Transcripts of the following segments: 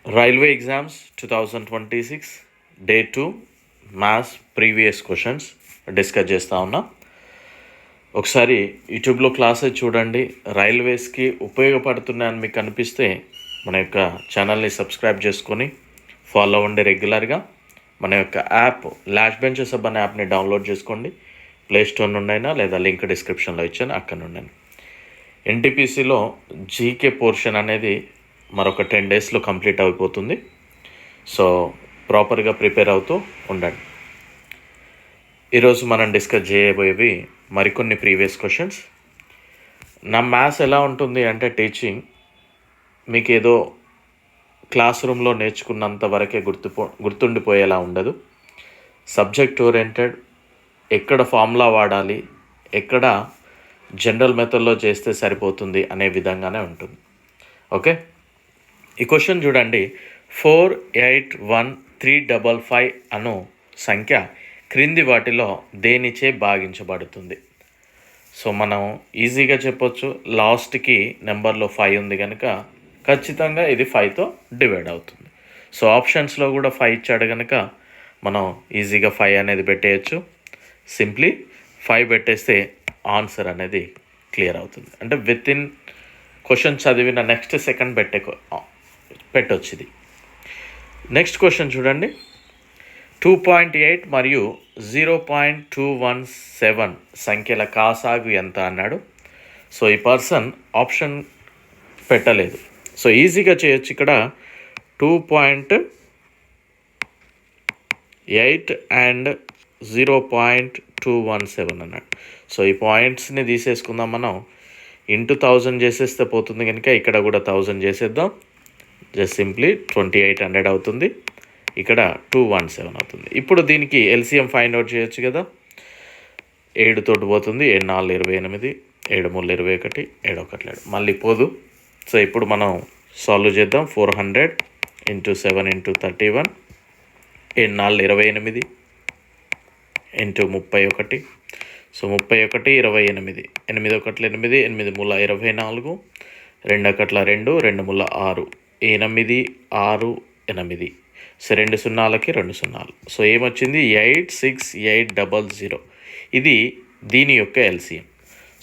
Railway exams 2026 day 2 maths previous questions discuss చేస్తూ ఉన్నా. ఒకసారి యూట్యూబ్లో క్లాసెస్ చూడండి. రైల్వేస్కి ఉపయోగపడుతున్నాయని మీకు అనిపిస్తే మన యొక్క ఛానల్ని సబ్స్క్రైబ్ చేసుకొని ఫాలో అవ్వండి రెగ్యులర్గా. మన యొక్క యాప్ లాస్ట్ బెంచెస్ అనే యాప్ని డౌన్లోడ్ చేసుకోండి. ప్లేస్టోర్ నుండైనా లేదా లింక్ డిస్క్రిప్షన్లో ఇచ్చాను, అక్కడ నుండి. ఎన్టీపీసీలో జీకే పోర్షన్ అనేది మరొక 10 డేస్లో కంప్లీట్ అయిపోతుంది. సో ప్రాపర్గా ప్రిపేర్ అవుతూ ఉండండి. ఈరోజు మనం డిస్కస్ చేయబోయేవి మరికొన్ని ప్రీవియస్ క్వశ్చన్స్. నా మ్యాథ్స్ ఎలా ఉంటుంది అంటే టీచింగ్ మీకు ఏదో క్లాస్ రూమ్లో నేర్చుకున్నంత వరకే గుర్తుండిపోయేలా ఉండదు. సబ్జెక్ట్ ఓరియంటెడ్, ఎక్కడ ఫార్ములా వాడాలి, ఎక్కడ జనరల్ మెథడ్లో చేస్తే సరిపోతుంది అనే విధంగానే ఉంటుంది. ఓకే, ఈ క్వశ్చన్ చూడండి. 481355 అను సంఖ్య క్రింది వాటిలో దేనిచే భాగించబడుతుంది? సో మనం ఈజీగా చెప్పొచ్చు, లాస్ట్కి నెంబర్లో 5 ఉంది కనుక ఖచ్చితంగా ఇది 5తో డివైడ్ అవుతుంది. సో ఆప్షన్స్లో కూడా 5 ఇచ్చాడు కనుక మనం ఈజీగా 5 అనేది పెట్టేయచ్చు. సింప్లీ 5 పెట్టేస్తే ఆన్సర్ అనేది క్లియర్ అవుతుంది. అంటే విత్ ఇన్ క్వశ్చన్ చదివిన నెక్స్ట్ సెకండ్ పెట్టొచ్చు ఇది. నెక్స్ట్ క్వశ్చన్ చూడండి. 2.8 మరియు 0.217 సంఖ్యల కాసాగు ఎంత అన్నాడు. సో ఈ పర్సన్ ఆప్షన్ పెట్టలేదు. సో ఈజీగా చేయొచ్చు. ఇక్కడ 2.8 అండ్ 0.217 అన్నాడు. సో ఈ పాయింట్స్ని తీసేసుకుందాం మనం. ఇంటూ 1000 చేసేస్తే పోతుంది కనుక ఇక్కడ కూడా 1000 చేసేద్దాం. జస్ట్ సింప్లీ 2800 అవుతుంది. ఇక్కడ 217 అవుతుంది. ఇప్పుడు దీనికి ఎల్సిఎం ఫైండ్ అవుట్ చేయొచ్చు కదా. 7 తోటి పోతుంది, 7 4 28, 7 3 21, 7 1 7. మళ్ళీ పోదు. సో ఇప్పుడు మనం సాల్వ్ చేద్దాం. 400 × 7 × 31, 7 4 28 × 31. సో 31 28, 8 1 8, 8 3 24, 2 1 2, 2 3 6, 8 6 8. సో 2 సున్నాలకి 2 సున్నాలు. సో ఏమొచ్చింది? 86800. ఇది దీని యొక్క ఎల్సిఎం.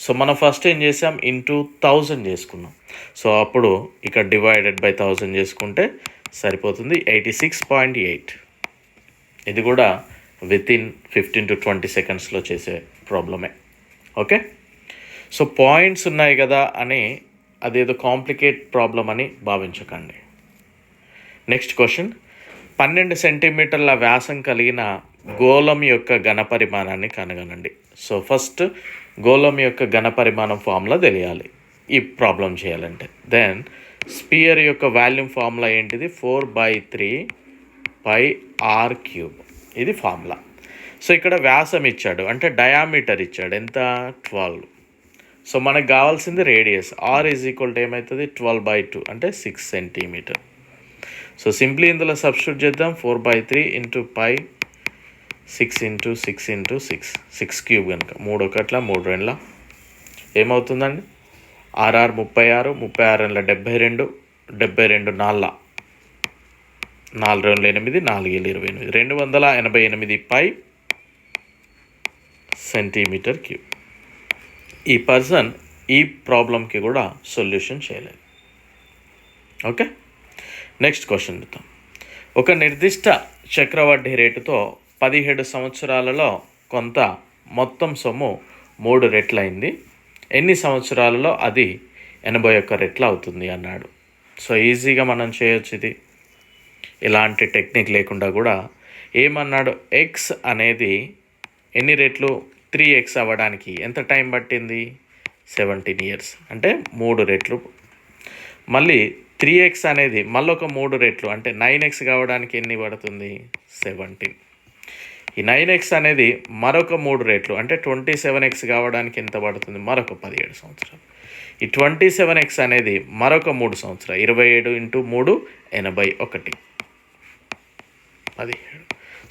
సో మనం ఫస్ట్ ఏం చేసాం? ఇంటూ 1000 చేసుకున్నాం. సో అప్పుడు ఇక్కడ డివైడెడ్ బై 1000 చేసుకుంటే సరిపోతుంది. 86.8. ఇది కూడా విత్ ఇన్ 15 to 20 సెకండ్స్లో చేసే ప్రాబ్లమే. ఓకే, సో పాయింట్స్ ఉన్నాయి కదా అని అదేదో కాంప్లికేట్ ప్రాబ్లం అని భావించకండి. Next question. 12 సెంటీమీటర్ల వ్యాసం కలిగిన గోళం యొక్క ఘనపరిమాణాన్ని కనుగొనండి. సో ఫస్ట్ గోళం యొక్క ఘనపరిమాణం ఫార్ములా తెలియాలి ఈ ప్రాబ్లం చేయాలంటే. దెన్ స్పియర్ యొక్క వాల్యూమ్ ఫార్ములా ఏంటిది? 4/3πr³. ఇది ఫార్ములా. సో ఇక్కడ వ్యాసం ఇచ్చాడు అంటే డయామీటర్ ఇచ్చాడు. ఎంత? 12. సో మనకు కావాల్సింది రేడియస్. r ఏమవుతుంది? 12/2 అంటే 6 సెంటీమీటర్. సో సింప్లీ ఇందులో సబ్స్టిట్యూట్ చేద్దాం. 4/3 × π, 6 × 6 × 6, 6³ కనుక 3 1 3 2 ఏమవుతుందండి? 6 6 36, 36 72, 72 4 4 2 8, 4 7 28, 288 π సెంటీమీటర్ క్యూబ్. ఈ పర్సన్ ఈ ప్రాబ్లంకి కూడా సొల్యూషన్ చేయలేదు. ఓకే, నెక్స్ట్ క్వశ్చన్ చూద్దాం. ఒక నిర్దిష్ట చక్రవడ్డీ రేటుతో 17 సంవత్సరాలలో కొంత మొత్తం సొమ్ము 3 రెట్లయింది. ఎన్ని సంవత్సరాలలో అది 81 రెట్లు అవుతుంది అన్నాడు. సో ఈజీగా మనం చేయొచ్చు ఇది. ఇలాంటి టెక్నిక్ లేకుండా కూడా ఏమన్నాడు? ఎక్స్ అనేది ఎన్ని రెట్లు? 3x అవ్వడానికి ఎంత టైం పట్టింది? 17 years అంటే 3 రెట్లు. మళ్ళీ 3x అనేది మళ్ళొక 3 రెట్లు అంటే 9x కావడానికి ఎన్ని పడుతుంది? 17. ఈ 9x అనేది మరొక 3 రెట్లు అంటే 27x కావడానికి ఎంత పడుతుంది? మరొక 17 సంవత్సరాలు. ఈ 27x అనేది మరొక 3 సంవత్సరాలు. 27 × 3 81, 17.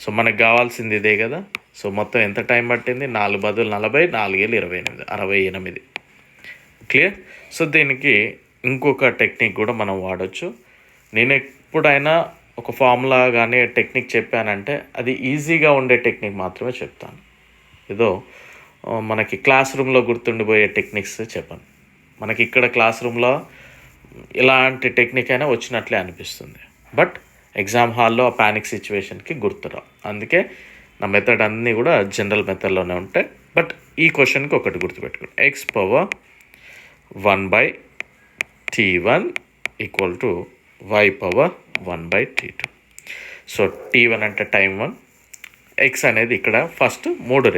సో మనకు కావాల్సింది ఇదే కదా. సో మొత్తం ఎంత టైం పట్టింది? 4 బదులు 40, 4 7 28, 68. క్లియర్? సో దీనికి ఇంకొక టెక్నిక్ కూడా మనం వాడచ్చు. నేనే ఎప్పుడైనా ఒక ఫార్ములా కానీ టెక్నిక్ చెప్పానంటే అది ఈజీగా ఉండే టెక్నిక్ మాత్రమే చెప్తాను. ఏదో మనకి క్లాస్ రూమ్లో గుర్తుండిపోయే టెక్నిక్స్ చెప్పను. మనకి ఇక్కడ క్లాస్ రూమ్లో ఇలాంటి టెక్నిక్ అయినా వచ్చినట్లే అనిపిస్తుంది, బట్ ఎగ్జామ్ హాల్లో ఆ ప్యానిక్ సిచ్యువేషన్కి గుర్తురావు. అందుకే నా మెథడ్ అన్నీ కూడా జనరల్ మెథడ్లోనే ఉంటాయి. బట్ ఈ క్వశ్చన్కి ఒకటి గుర్తుపెట్టుకోండి, x power 1/t1 equal to y power 1/t2. So t1 అంటే టైం 1, x అనేది ఇక్కడ ఫస్ట్ 3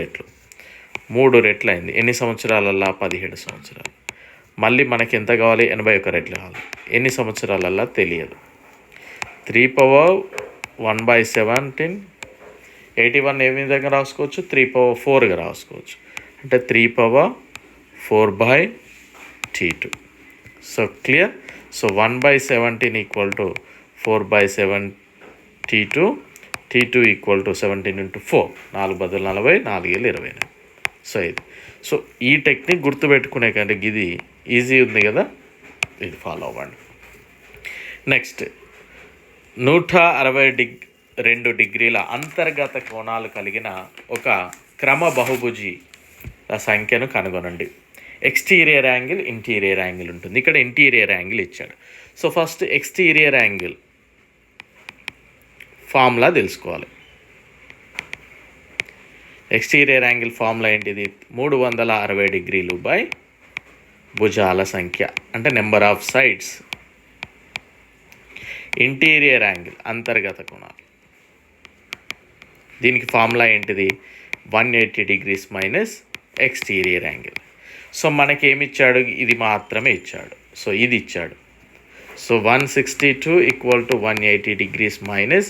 రెట్లు అయింది. ఎన్ని సంవత్సరాలల్లా? 17 సంవత్సరాలు. మళ్ళీ మనకి ఎంత కావాలి? 81 రెట్లు కావాలి. ఎన్ని సంవత్సరాలల్లా తెలియదు. 3 పవర్ 1/17, 81 ఏ విధంగా రాసుకోవచ్చు? 3 పవర్ 4గా రాసుకోవచ్చు. అంటే 3 power 4/t2. So clear. So 1/17 equal to 4/7t2, t2 equal to 17 × 4, 4 బదులు 40, 4 ఏళ్ళు 29. సో ఇది. సో ఈ టెక్నిక్ గుర్తుపెట్టుకునే కంటే ఇది ఈజీ ఉంది కదా, ఇది ఫాలో అవ్వండి. నెక్స్ట్ 162 డిగ్రీల అంతర్గత కోణాలు కలిగిన ఒక క్రమ బహుభుజి సంఖ్యను కనుగొనండి. ఎక్స్టీరియర్ యాంగిల్, ఇంటీరియర్ యాంగిల్ ఉంటుంది. ఇక్కడ ఇంటీరియర్ యాంగిల్ ఇచ్చాడు. So first exterior angle formula తెలుసుకోవాలి. ఎక్స్టీరియర్ యాంగిల్ ఫార్ములా ఏంటిది? 360 డిగ్రీలు బై భుజాల సంఖ్య, అంటే number of sides. Interior angle అంతర్గత కోణాలు, దీనికి ఫార్ములా ఏంటిది? 180 degrees minus exterior angle. So మనకి ఏమి ఇచ్చాడు? ఇది మాత్రమే ఇచ్చాడు. సో ఇది ఇచ్చాడు. So 162 equal to 180 degrees minus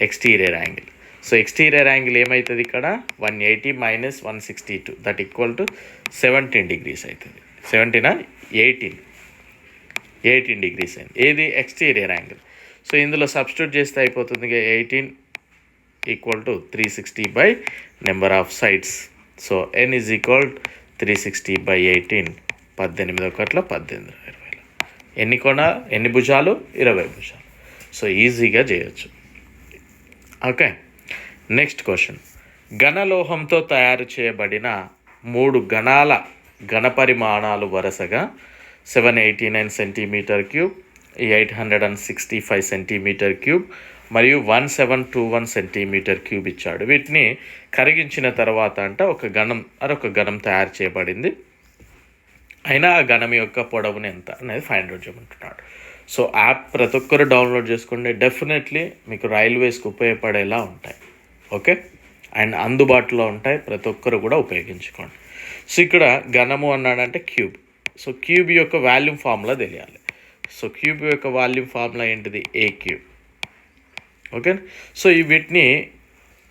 exterior angle. So exterior angle ఏమవుతుంది ఇక్కడ? 180 minus 162, that equal to 17 degrees అవుతుంది. 18 డిగ్రీస్ అయింది. ఏది? Exterior angle. సో ఇందులో సబ్స్టిట్యూట్ చేస్తే అయిపోతుంది. 18 equal to 360 by number of sides. So n is equal 360 by 18, 18 ఒకట్ల 18, 20. ఎన్ని భుజాలు? 20 భుజాలు. సో ఈజీగా చేయొచ్చు. ఓకే. నెక్స్ట్ క్వశ్చన్, ఘనలోహంతో తయారు చేయబడిన 3 గణాల ఘనపరిమాణాలు వరుసగా 789 సెంటీమీటర్ క్యూబ్, 865 సెంటీమీటర్ క్యూబ్ మరియు 1721 సెంటీమీటర్ క్యూబ్ ఇచ్చాడు. వీటిని కరిగించిన తర్వాత ఒక ఘనం తయారు చేయబడింది. అయినా ఆ ఘనం యొక్క పొడవుని ఎంత అనేది ఫైండ్ అవుట్ చేయమంటున్నాడు. సో యాప్ ప్రతి ఒక్కరు డౌన్లోడ్ చేసుకోండి. డెఫినెట్లీ మీకు రైల్వేస్కి ఉపయోగపడేలా ఉంటాయి. ఓకే, అండ్ అందుబాటులో ఉంటాయి. ప్రతి ఒక్కరు కూడా ఉపయోగించుకోండి. సో ఇక్కడ ఘనము అన్నాడంటే క్యూబ్. సో క్యూబ్ యొక్క వాల్యూమ్ ఫార్ములా తెలియాలి. సో క్యూబ్ యొక్క వాల్యూమ్ ఫార్ములా ఏంటిది? ఏ క్యూబ్. ఓకే. సో వీటిని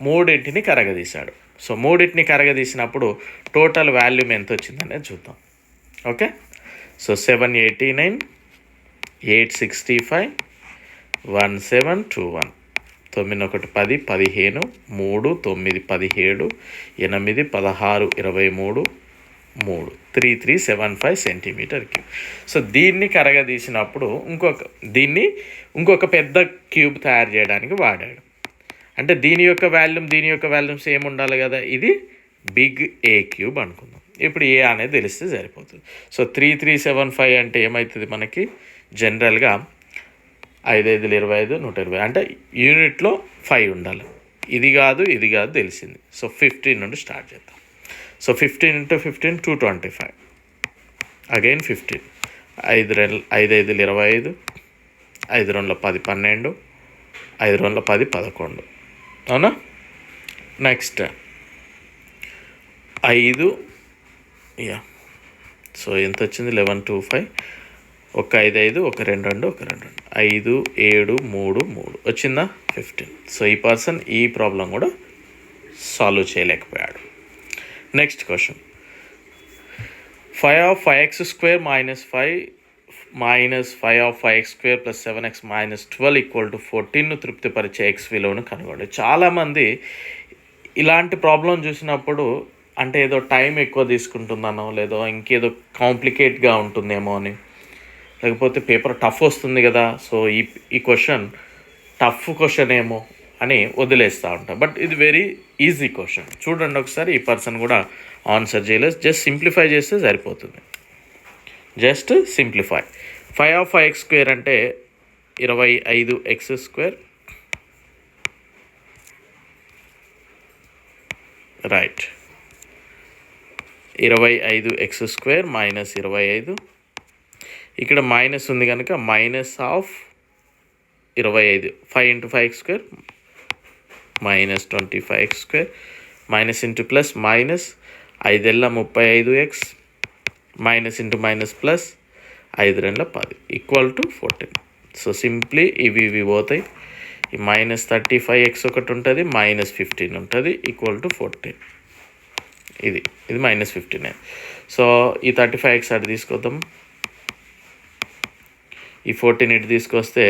మూడింటిని కరగదీశాడు. సో మూడింటిని కరగదీసినప్పుడు టోటల్ వాల్యూమ్ ఎంత వచ్చిందనేది చూద్దాం. Okay. So 789, 865, 1721, 9 1 10, 15, 3 9 17, 8 16, 23, 3375 centimetre cube. So దీన్ని కరగదీసినప్పుడు ఇంకొక పెద్ద క్యూబ్ తయారు చేయడానికి వాడాడు. అంటే దీని యొక్క వాల్యూమ్ సేమ్ ఉండాలి కదా. ఇది బిగ్ ఏ క్యూబ్ అనుకుందాం. ఇప్పుడు ఏ అనేది తెలిస్తే సరిపోతుంది. సో 3375 అంటే ఏమవుతుంది మనకి? జనరల్గా 5 5 25, 120, అంటే యూనిట్లో 5 ఉండాలి. ఇది కాదు తెలిసింది. సో 15 నుండి స్టార్ట్ చేద్దాం. So 15 × 15 225, again 15, 5 5 5 25, 5 2 10 12, 5 2 10 11. అవునా? నెక్స్ట్ 5, సో ఎంత వచ్చింది? 1125, ఒక 5 5, ఒక 2 2, ఒక 2 2, 5 7 3 3 వచ్చిందా? 15. సో ఈ పర్సన్ ఈ ప్రాబ్లం కూడా సాల్వ్ చేయలేకపోయాడు. Next question, 5 of 5x² minus 5 of 5x² plus 7x minus 12 equal to 14ను తృప్తిపరిచే x విలువను కనుగొండి. చాలామంది ఇలాంటి ప్రాబ్లం చూసినప్పుడు అంటే ఏదో టైం ఎక్కువ తీసుకుంటుందనో, లేదో ఇంకేదో కాంప్లికేట్గా ఉంటుందేమో అని, లేకపోతే పేపర్ టఫ్ వస్తుంది కదా. సో ఈ క్వశ్చన్ టఫ్ క్వశ్చన్ ఏమో అని వదిలేస్తూ ఉంటాం. బట్ ఇది వెరీ ఈజీ క్వశ్చన్. చూడండి ఒకసారి, ఈ పర్సన్ కూడా ఆన్సర్ చేయలేదు, జస్ట్ సింప్లిఫై చేస్తే సరిపోతుంది. Just simplify. 5/5x² అంటే 25x², రైట్. 25x² మైనస్ 25, ఇక్కడ మైనస్ ఉంది కనుక minus of 25. 5 × 5x² minus 25x², minus into plus minus 5×35x, minus into minus plus 5×10 equal to 14. So simply ఇవి పోతాయి. ఈ మైనస్ 35x ఒకటి ఉంటుంది, మైనస్ 15 ఉంటుంది, ఈక్వల్ టు 14. ఇది మైనస్ 15. సో ఈ 35x అటు తీసుకొద్దాం, ఈ 14 ఇటు తీసుకొస్తే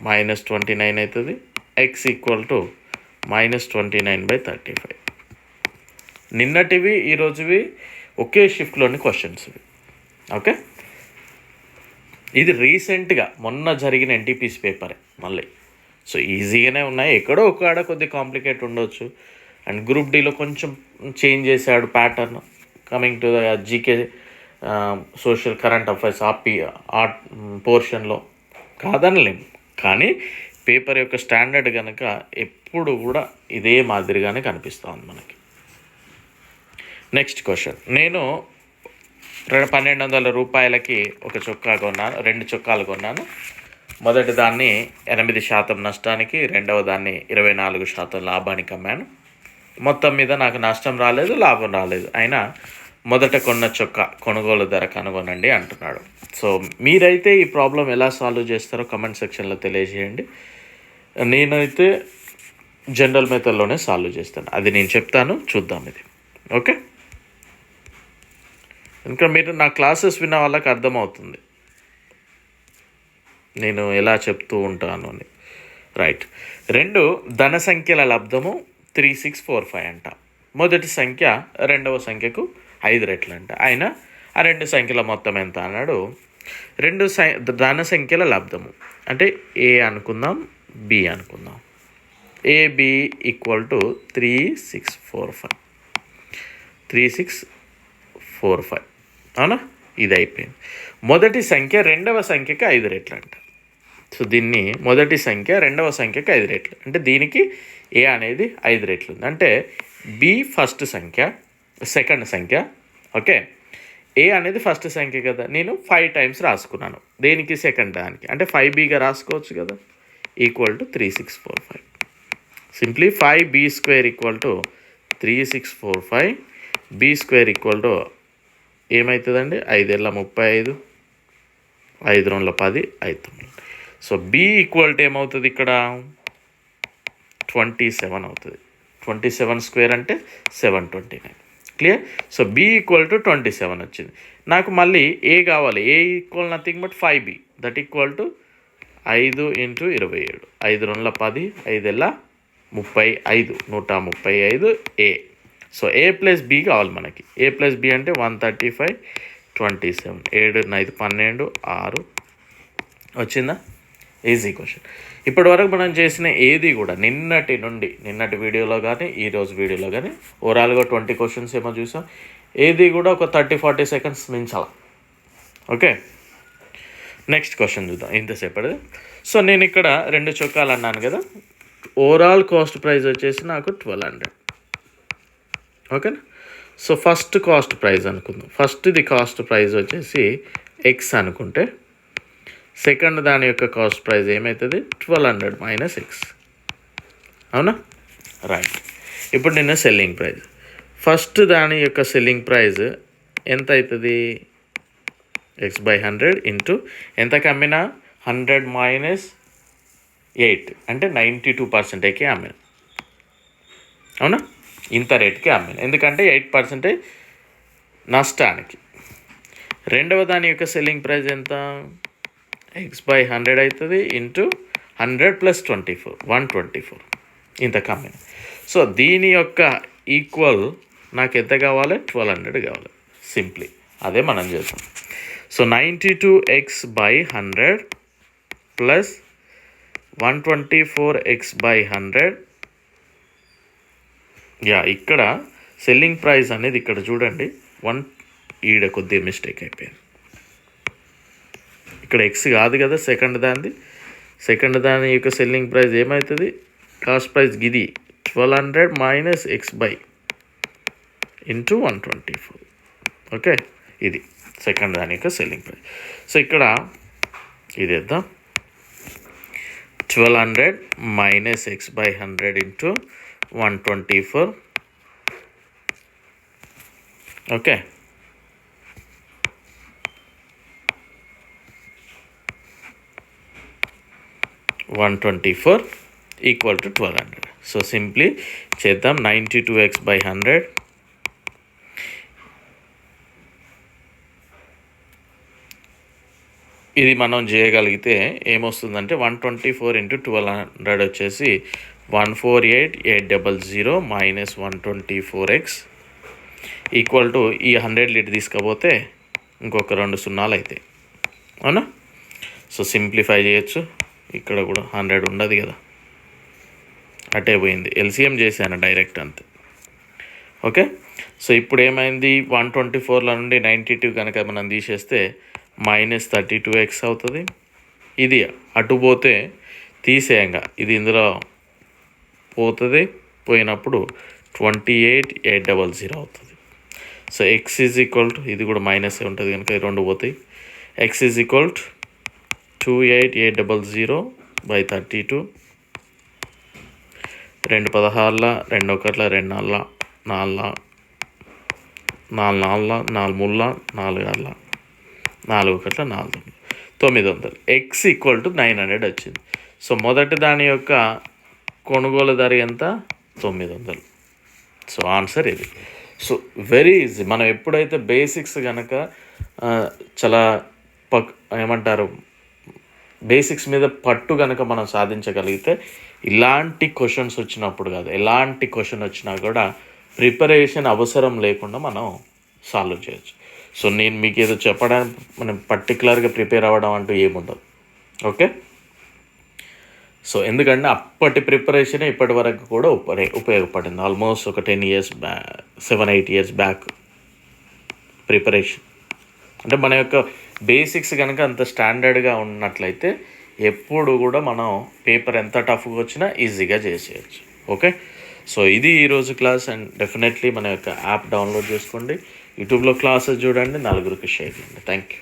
మైనస్ 29 అవుతుంది. X equal to minus 29/35. నిన్నటివి ఈరోజువి ఒకే షిఫ్ట్లోని క్వశ్చన్స్ ఇవి. ఓకే, ఇది రీసెంట్గా మొన్న జరిగిన ఎన్టీపీసీ పేపరే మళ్ళీ. సో ఈజీగానే ఉన్నాయి, ఎక్కడో ఒక కొద్దిగా కాంప్లికేట్ ఉండొచ్చు. అండ్ గ్రూప్ డీలో కొంచెం చేంజ్ చేశాడు pattern. Coming to the GK social current affairs art పోర్షన్లో కాదనలేము, కానీ పేపర్ యొక్క స్టాండర్డ్ కనుక ఎప్పుడు కూడా ఇదే మాదిరిగానే కనిపిస్తుంది మనకి. Next question. నేను 1200 రూపాయలకి ఒక చొక్కా కొన్నాను, 2 చొక్కాలు కొన్నాను. మొదటి దాన్ని 8% నష్టానికి, రెండవ దాన్ని 24% లాభానికి అమ్మాను. మొత్తం మీద నాకు నష్టం రాలేదు, లాభం రాలేదు. అయినా మొదట కొన్న చొక్కా కొనుగోలు ధర కనుగొనండి అంటున్నాడు. సో మీరైతే ఈ ప్రాబ్లం ఎలా సాల్వ్ చేస్తారో కమెంట్ సెక్షన్లో తెలియజేయండి. నేనైతే జనరల్ మెథడ్లోనే సాల్వ్ చేస్తాను, అది నేను చెప్తాను, చూద్దాం ఇది. ఓకే, ఇంకా మీరు నా క్లాసెస్ విన్న వాళ్ళకి అర్థమవుతుంది నేను ఎలా చెప్తూ ఉంటాను అని. రైట్. 2 ధన సంఖ్యల లబ్ధము 3645 అంట. మొదటి సంఖ్య రెండవ సంఖ్యకు 5 రెట్లు అంట. ఆయన ఆ 2 సంఖ్యల మొత్తం ఎంత అన్నాడు. 2 ధన సంఖ్యల లబ్ధము అంటే ఏ అనుకుందాం, బి అనుకుందాం. AB equal to 3645. 3645 అవునా, ఇది అయిపోయింది. మొదటి సంఖ్య రెండవ సంఖ్యకి 5 రెట్లు అంట. సో దీన్ని మొదటి సంఖ్య రెండవ సంఖ్యకి 5 రెట్లు అంటే దీనికి ఏ అనేది 5 రెట్లు ఉంది. అంటే బి ఫస్ట్ సంఖ్య, సెకండ్ సంఖ్య. ఓకే, ఏ అనేది ఫస్ట్ సంఖ్య కదా, నేను 5 టైమ్స్ రాసుకున్నాను. దేనికి, సెకండ్ దానికి, అంటే 5bగా రాసుకోవచ్చు కదా, equal to 3645. Simply 5b² equal to 3645. b² equal to ఏమవుతుందండి, 5×35, 5×10, 5×9. సో బి ఈక్వల్ టు ఏమవుతుంది ఇక్కడ 27 అవుతుంది. 27² అంటే 729. Clear. So B equal to 27 వచ్చింది. నాకు మళ్ళీ ఏ కావాలి, A equal nothing but 5b, that equal to 5 × 27, 5×10, 5×35, 135 A. So A plus B కావాలి మనకి. ఏ ప్లస్ బి అంటే 135, 27, 7, 5, 12, 6 వచ్చిందా. Easy question. ఇప్పటి వరకు మనం చేసిన ఏది కూడా నిన్నటి వీడియోలో కానీ ఈరోజు వీడియోలో కానీ ఓవరాల్గా 20 క్వశ్చన్స్ ఏమో చూసాం. ఏది కూడా ఒక 30-40 seconds Minchala. Okay, next question చూద్దాం ఇంతసేపటిది. సో నేను ఇక్కడ 2 చొక్కాలు అన్నాను కదా, ఓవరాల్ కాస్ట్ ప్రైస్ వచ్చేసి నాకు 1200. ఓకేనా. సో ఫస్ట్ కాస్ట్ ప్రైస్ అనుకుందాం. ఫస్ట్ది కాస్ట్ ప్రైస్ వచ్చేసి ఎక్స్ అనుకుంటే, సెకండ్ దాని యొక్క కాస్ట్ ప్రైస్ ఏమవుతుంది 1200 మైనస్ ఎక్స్. అవునా, రైట్. ఇప్పుడు నేను సెల్లింగ్ ప్రైస్, ఫస్ట్ దాని యొక్క సెల్లింగ్ ప్రైస్ ఎంత అవుతుంది, x/100 ఇంటూ ఎంత కమ్మినా 100 మైనస్ 8 అంటే 92%కి అమ్మిన. అవునా, ఇంత రేట్కి అమ్మిన, ఎందుకంటే 8% నష్టానికి. రెండవ దాని యొక్క సెల్లింగ్ ప్రైస్ ఎంత, x/100 అవుతుంది ఇంటూ 100 + 24, 124, ఇంత కమ్మిన. సో దీని యొక్క ఈక్వల్ నాకు ఎంత కావాలి, 1200 కావాలి. సింప్లీ అదే మనం చేస్తాం. So 92x/100 plus 124x/100. ఇక్కడ సెల్లింగ్ ప్రైస్ అనేది ఇక్కడ చూడండి, ఈడ కొద్దిగా మిస్టేక్ అయిపోయింది. ఇక్కడ ఎక్స్ కాదు కదా సెకండ్ దాని యొక్క సెల్లింగ్ ప్రైస్ ఏమవుతుంది, కాస్ట్ ప్రైస్ ఇది 1200 మైనస్ x/124. ఓకే, ఇది సెకండ్ దాని యొక్క సెల్లింగ్ ప్రైస్. సో ఇక్కడ ఇది వేద్దాం, 1200 minus x/100 into 124. Okay, $124 equal to 1200. So simply చేద్దాం, 92x/100 ఇది మనం చేయగలిగితే ఏమొస్తుందంటే 124 ఇంటూ 1200 వచ్చేసి 148,800 మైనస్ 124x ఈక్వల్ టు ఈ 100 లిట్ తీసుకపోతే ఇంకొక 2 సున్నాలు అవుతాయి, అవునా? సో సింప్లిఫై చేయొచ్చు. ఇక్కడ కూడా 100 ఉండదు కదా, అటే పోయింది, ఎల్సిఎం చేశాను డైరెక్ట్ అంతే. ఓకే, సో ఇప్పుడు ఏమైంది, 124లో నుండి 92 కనుక మనం తీసేస్తే మైనస్ 32x అవుతుంది. ఇది అటు పోతే తీసేయంగా ఇది ఇందులో పోతుంది, పోయినప్పుడు 28,800 అవుతుంది. So x is equal to, ఇది కూడా మైనస్ ఉంటుంది కనుక ఈ రెండు పోతాయి. x is equal to 28,800/32. 2 16 2 1 2 4 4 4 4 4 4 4 4 1 4 900. x equal to 900 వచ్చింది. సో మొదటి దాని యొక్క కొనుగోలు ధర ఎంత, 900. సో ఆన్సర్ ఇది. So very easy. మనం ఎప్పుడైతే బేసిక్స్ కనుక చాలా ఏమంటారు, బేసిక్స్ మీద పట్టు కనుక మనం సాధించగలిగితే ఇలాంటి క్వశ్చన్స్ వచ్చినప్పుడు కాదు, ఎలాంటి క్వశ్చన్ వచ్చినా కూడా ప్రిపరేషన్ అవసరం లేకుండా మనం సాల్వ్ చేయొచ్చు. సో నేను మీకు ఏదో చెప్పడానికి మనం పర్టికులర్గా ప్రిపేర్ అవ్వడం అంటూ ఏముండదు. ఓకే, సో ఎందుకంటే అప్పటి ప్రిపరేషనే ఇప్పటి వరకు కూడా ఉపయోగపడింది. ఆల్మోస్ట్ ఒక 10 years 7-8 years బ్యాక్ ప్రిపరేషన్. అంటే మన యొక్క బేసిక్స్ కనుక అంత స్టాండర్డ్గా ఉన్నట్లయితే ఎప్పుడు కూడా మనం పేపర్ ఎంత టఫ్గా వచ్చినా ఈజీగా చేసేయచ్చు. ఓకే, సో ఇది ఈరోజు క్లాస్. అండ్ డెఫినెట్లీ మన యొక్క యాప్ డౌన్లోడ్ చేసుకోండి, యూట్యూబ్లో క్లాసెస్ చూడండి, 4కి షేర్ చేయండి. Thank you.